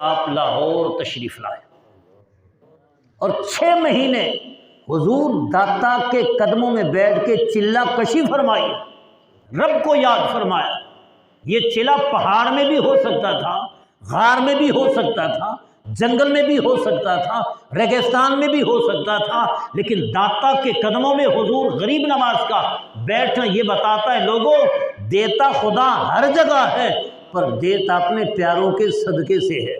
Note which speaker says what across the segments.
Speaker 1: آپ لاہور تشریف لائے اور 6 مہینے حضور داتا کے قدموں میں بیٹھ کے چلہ کشی فرمائی، رب کو یاد فرمایا۔ یہ چلہ پہاڑ میں بھی ہو سکتا تھا، غار میں بھی ہو سکتا تھا، جنگل میں بھی ہو سکتا تھا، ریگستان میں بھی ہو سکتا تھا، لیکن داتا کے قدموں میں حضور غریب نواز کا بیٹھنا یہ بتاتا ہے لوگوں دیتا خدا ہر جگہ ہے، پر دیتا اپنے پیاروں کے صدقے سے ہے،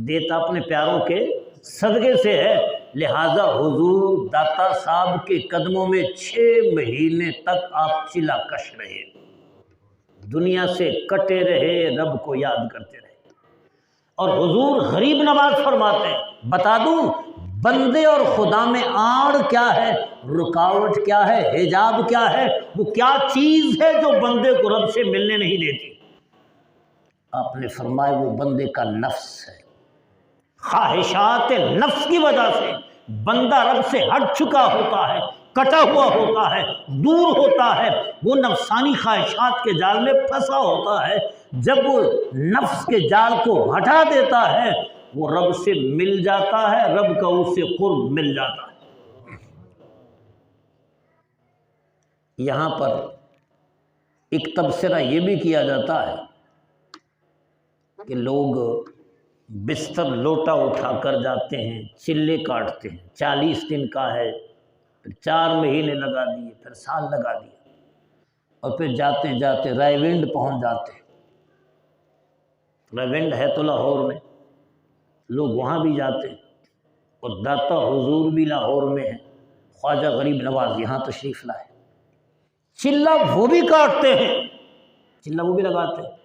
Speaker 1: دیتا اپنے پیاروں کے صدقے سے ہے۔ لہٰذا حضور داتا صاحب کے قدموں میں 6 مہینے تک آپ چلہ کش رہے، دنیا سے کٹے رہے، رب کو یاد کرتے رہے۔ اور حضور غریب نواز فرماتے ہیں بتا دوں بندے اور خدا میں آڑ کیا ہے، رکاوٹ کیا ہے، حجاب کیا ہے، وہ کیا چیز ہے جو بندے کو رب سے ملنے نہیں دیتی؟ آپ نے فرمایا وہ بندے کا نفس ہے۔ خواہشات نفس کی وجہ سے بندہ رب سے ہٹ چکا ہوتا ہے، کٹا ہوا ہوتا ہے، دور ہوتا ہے، وہ نفسانی خواہشات کے جال میں پھنسا ہوتا ہے۔ جب وہ نفس کے جال کو ہٹا دیتا ہے وہ رب سے مل جاتا ہے، رب کا اس سے قرب مل جاتا ہے۔ یہاں پر ایک تبصرہ یہ بھی کیا جاتا ہے کہ لوگ بستر لوٹا اٹھا کر جاتے ہیں، چلے کاٹتے ہیں، 40 دن کا ہے، پھر 4 مہینے لگا دیے، پھر سال لگا دیا، اور پھر جاتے جاتے رائے ونڈ پہنچ جاتے ہیں۔ رائے ونڈ ہے تو لاہور میں، لوگ وہاں بھی جاتے ہیں، اور داتا حضور بھی لاہور میں ہے، خواجہ غریب نواز یہاں تشریف لائے، چلہ وہ بھی کاٹتے ہیں، چلہ وہ بھی لگاتے ہیں،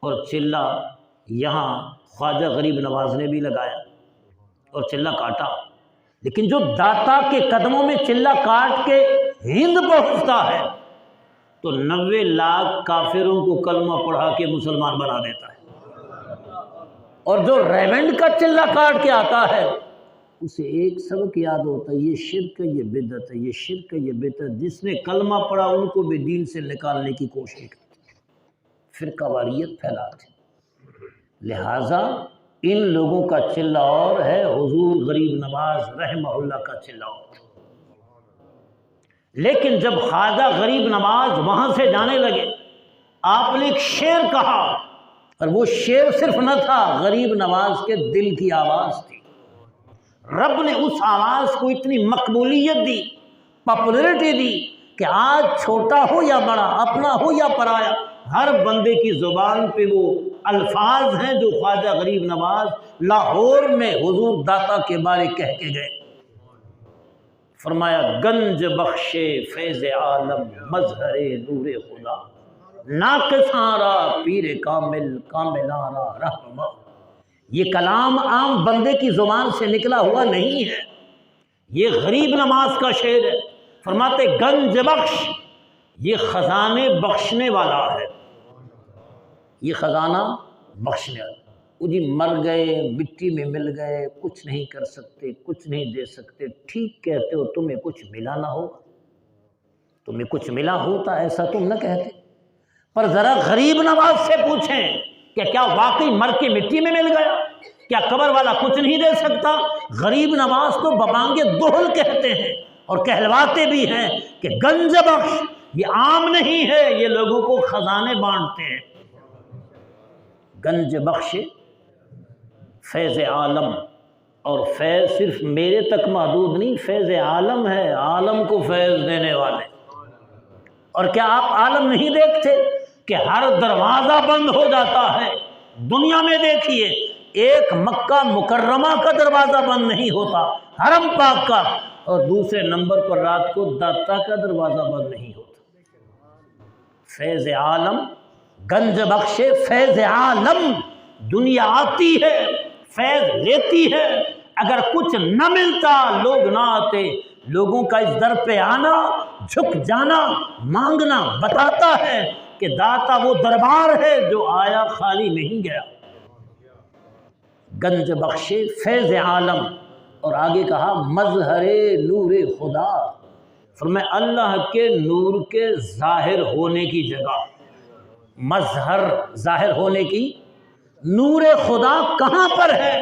Speaker 1: اور چلہ یہاں خواجہ غریب نواز نے بھی لگایا اور چلہ کاٹا۔ لیکن جو داتا کے قدموں میں چلہ کاٹ کے ہند پہنچتا ہے تو 90 لاکھ کافروں کو کلمہ پڑھا کے مسلمان بنا دیتا ہے، اور جو ریونڈ کا چلہ کاٹ کے آتا ہے اسے ایک سبق یاد ہوتا ہے، یہ شرک ہے، یہ بدعت ہے، یہ شرک ہے، یہ بدعت ہے۔ جس نے کلمہ پڑھا ان کو بھی دین سے نکالنے کی کوشش کرتے، فرقہ واریت پھیلاتے۔ لہٰذا ان لوگوں کا چلہ اور ہے، حضور غریب نواز رحمہ اللہ کا چلہ اور۔ لیکن جب خواجہ غریب نواز وہاں سے جانے لگے آپ نے ایک شعر کہا، اور وہ شعر صرف نہ تھا، غریب نواز کے دل کی آواز تھی۔ رب نے اس آواز کو اتنی مقبولیت دی، پاپولرٹی دی کہ آج چھوٹا ہو یا بڑا، اپنا ہو یا پرایا، ہر بندے کی زبان پہ وہ الفاظ ہیں جو خواجہ غریب نواز لاہور میں حضور داتا کے بارے کہہ کے گئے۔ فرمایا گنج بخش فیض عالم مظہر نور خدا، ناقصاں را پیر کامل کاملاں را رہنما۔ یہ کلام عام بندے کی زبان سے نکلا ہوا نہیں ہے، یہ غریب نواز کا شعر ہے۔ فرماتے گنج بخش، یہ خزانے بخشنے والا ہے، یہ خزانہ بخشنے والا۔ وہ جی مر گئے، مٹی میں مل گئے، کچھ نہیں کر سکتے، کچھ نہیں دے سکتے، ٹھیک کہتے ہو، تمہیں کچھ ملا نہ ہوگا، تمہیں کچھ ملا ہوتا ایسا تم نہ کہتے، پر ذرا غریب نواز سے پوچھیں کہ کیا واقعی مر کے مٹی میں مل گیا؟ کیا قبر والا کچھ نہیں دے سکتا؟ غریب نواز تو ببانگ دہل کہتے ہیں اور کہلواتے بھی ہیں کہ گنج بخش، یہ عام نہیں ہے، یہ لوگوں کو خزانے بانٹتے ہیں۔ گنج بخش فیض عالم، اور فیض صرف میرے تک محدود نہیں، فیض عالم ہے، عالم کو فیض دینے والے۔ اور کیا آپ عالم نہیں دیکھتے کہ ہر دروازہ بند ہو جاتا ہے؟ دنیا میں دیکھیے ایک مکہ مکرمہ کا دروازہ بند نہیں ہوتا، حرم پاک کا، اور دوسرے نمبر پر رات کو داتا کا دروازہ بند نہیں ہوتا۔ فیض عالم، گنج بخش فیض عالم، دنیا آتی ہے، فیض لیتی ہے، اگر کچھ نہ ملتا لوگ نہ آتے۔ لوگوں کا اس در پہ آنا، جھک جانا، مانگنا بتاتا ہے کہ داتا وہ دربار ہے جو آیا خالی نہیں گیا۔ گنج بخش فیض عالم، اور آگے کہا مظہر نور خدا، فرمایا اللہ کے نور کے ظاہر ہونے کی جگہ، مظہر ظاہر ہونے کی نور خدا کہاں پر ہے؟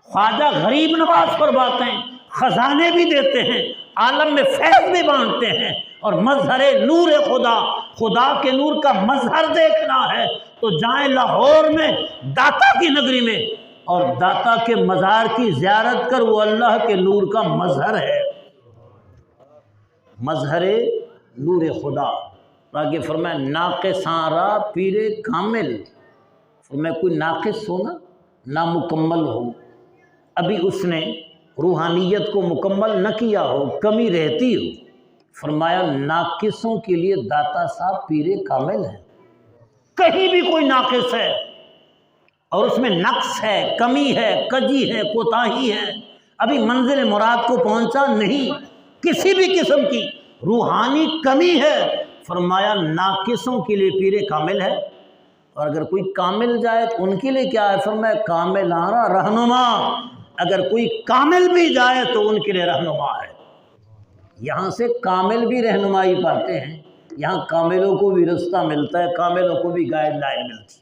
Speaker 1: خواجہ غریب نواز فرماتے ہیں خزانے بھی دیتے ہیں، عالم میں فیض بھی بانٹتے ہیں، اور مظہر نور خدا، خدا کے نور کا مظہر دیکھنا ہے تو جائیں لاہور میں داتا کی نگری میں، اور داتا کے مزار کی زیارت کر، وہ اللہ کے نور کا مظہر ہے، مظہر نور خدا۔ آگے فرمایا ناقصاں را پیر کامل، فرمایا کوئی ناقص ہو نا، نامکمل ہو، ابھی اس نے روحانیت کو مکمل نہ کیا ہو، کمی رہتی ہو، فرمایا ناقصوں کے لیے داتا صاحب پیر کامل ہے۔ کہیں بھی کوئی ناقص ہے اور اس میں نقص ہے، کمی ہے، کجی ہے، کوتاہی ہے، ابھی منزل مراد کو پہنچا نہیں، کسی بھی قسم کی روحانی کمی ہے، فرمایا ناقصوں کے لیے پیر کامل ہے، اور اگر کوئی کامل جائے تو ان کے لیے کیا ہے؟ فرمایا کاملانہ رہنما، اگر کوئی کامل بھی جائے تو ان کے لیے رہنما ہے۔ یہاں سے کامل بھی رہنمائی پاتے ہیں، یہاں کاملوں کو بھی رستہ ملتا ہے، کاملوں کو بھی گائیڈ لائن ملتی ہے۔